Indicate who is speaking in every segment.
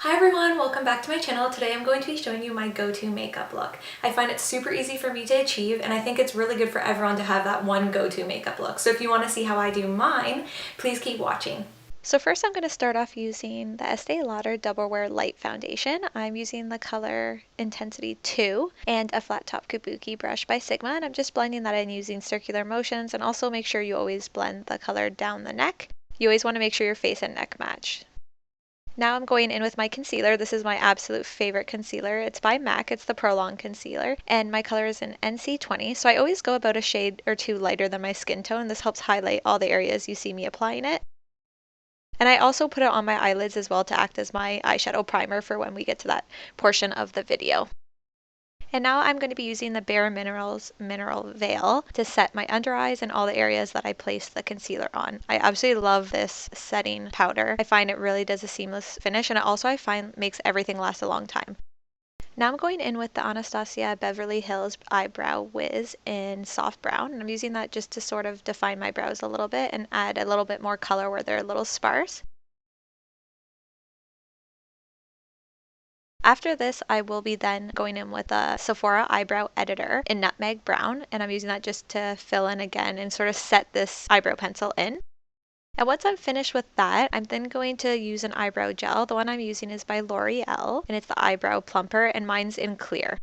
Speaker 1: Hi everyone, welcome back to my channel. Today I'm going to be showing you my go-to makeup look. I find it super easy for me to achieve, and I think it's really good for everyone to have that one go-to makeup look. So if you want to see how I do mine, please keep watching. So first I'm going to start off using the Estee Lauder Double Wear Light Foundation. I'm using the color Intensity 2 and a flat top kabuki brush by Sigma, and I'm just blending that in using circular motions, and also make sure you always blend the color down the neck. You always want to make sure your face and neck match. Now I'm going in with my concealer. This is my absolute favorite concealer. It's by MAC. It's the Prolongwear concealer, and my color is an NC20. So I always go about a shade or two lighter than my skin tone. This helps highlight all the areas you see me applying it. And I also put it on my eyelids as well to act as my eyeshadow primer for when we get to that portion of the video. And now I'm going to be using the BareMinerals Mineral Veil to set my under eyes and all the areas that I placed the concealer on. I absolutely love this setting powder. I find it really does a seamless finish, and it also I find makes everything last a long time. Now I'm going in with the Anastasia Beverly Hills Eyebrow Wiz in soft brown, and I'm using that just to sort of define my brows a little bit and add a little bit more color where they're a little sparse. After this, I will be then going in with a Sephora eyebrow editor in Nutmeg Brown, and I'm using that just to fill in again and sort of set this eyebrow pencil in. And once I'm finished with that, I'm then going to use an eyebrow gel. The one I'm using is by L'Oreal, and it's the Eyebrow Plumper, and mine's in clear.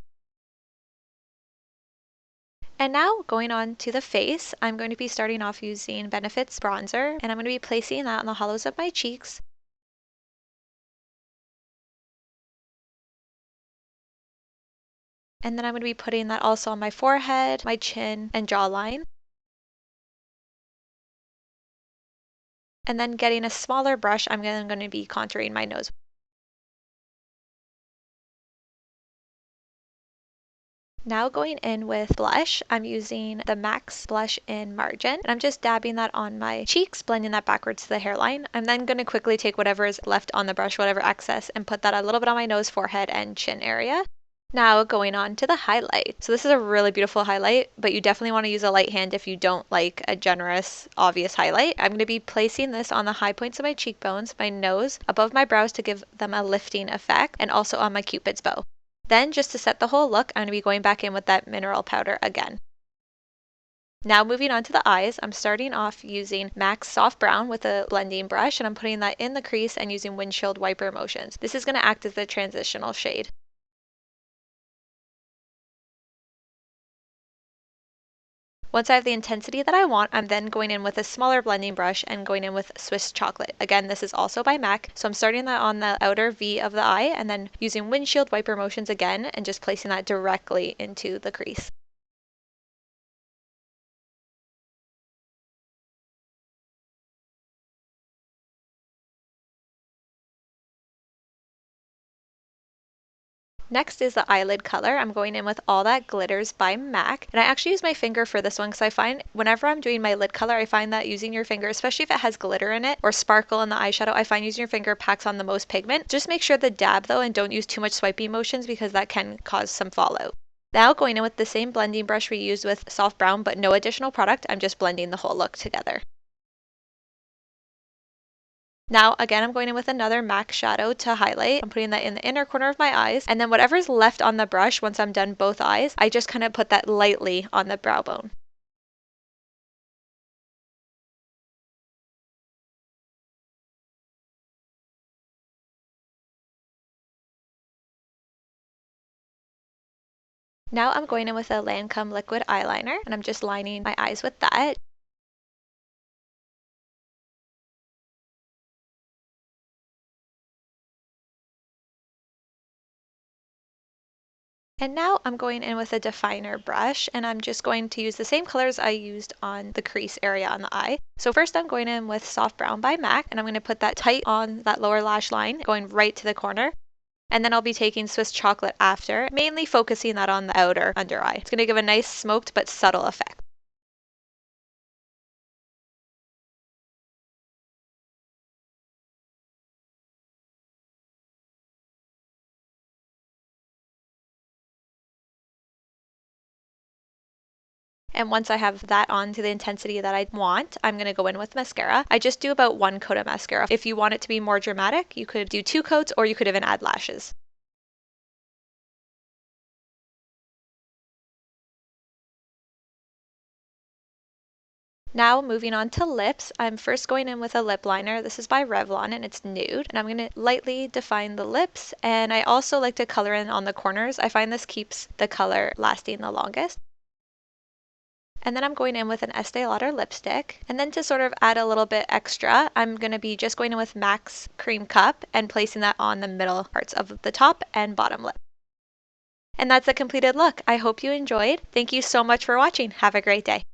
Speaker 1: And now going on to the face, I'm going to be starting off using Benefit's bronzer, and I'm going to be placing that on the hollows of my cheeks. And then I'm going to be putting that also on my forehead, my chin, and jawline. And then getting a smaller brush, I'm going to be contouring my nose. Now going in with blush, I'm using the MAC blush in Margin, and I'm just dabbing that on my cheeks, blending that backwards to the hairline. I'm then going to quickly take whatever is left on the brush, whatever excess, and put that a little bit on my nose, forehead, and chin area. Now going on to the highlight. So this is a really beautiful highlight, but you definitely want to use a light hand if you don't like a generous, obvious highlight. I'm going to be placing this on the high points of my cheekbones, my nose, above my brows to give them a lifting effect, and also on my cupid's bow. Then just to set the whole look, I'm going to be going back in with that mineral powder again. Now moving on to the eyes, I'm starting off using MAC Soft Brown with a blending brush, and I'm putting that in the crease and using windshield wiper motions. This is going to act as the transitional shade. Once I have the intensity that I want, I'm then going in with a smaller blending brush and going in with Swiss Chocolate. Again, this is also by MAC, so I'm starting that on the outer V of the eye and then using windshield wiper motions again and just placing that directly into the crease. Next is the eyelid color. I'm going in with All That Glitters by MAC. And I actually use my finger for this one because I find whenever I'm doing my lid color, I find that using your finger, especially if it has glitter in it or sparkle in the eyeshadow, I find using your finger packs on the most pigment. Just make sure to dab though and don't use too much swiping motions because that can cause some fallout. Now going in with the same blending brush we used with Soft Brown but no additional product, I'm just blending the whole look together. Now, again, I'm going in with another MAC shadow to highlight. I'm putting that in the inner corner of my eyes. And then whatever's left on the brush, once I'm done both eyes, I just kind of put that lightly on the brow bone. Now I'm going in with a Lancôme liquid eyeliner, and I'm just lining my eyes with that. And now I'm going in with a definer brush, and I'm just going to use the same colors I used on the crease area on the eye. So first I'm going in with Soft Brown by MAC, and I'm going to put that tight on that lower lash line, going right to the corner. And then I'll be taking Swiss Chocolate after, mainly focusing that on the outer under eye. It's going to give a nice smoked but subtle effect. And once I have that on to the intensity that I want, I'm going to go in with mascara. I just do about 1 coat of mascara. If you want it to be more dramatic, you could do 2 coats, or you could even add lashes. Now moving on to lips, I'm first going in with a lip liner. This is by Revlon and it's Nude. And I'm going to lightly define the lips, and I also like to color in on the corners. I find this keeps the color lasting the longest. And then I'm going in with an Estee Lauder lipstick. And then to sort of add a little bit extra, I'm going to be just going in with MAC's Cream Cup and placing that on the middle parts of the top and bottom lip. And that's the completed look. I hope you enjoyed. Thank you so much for watching. Have a great day.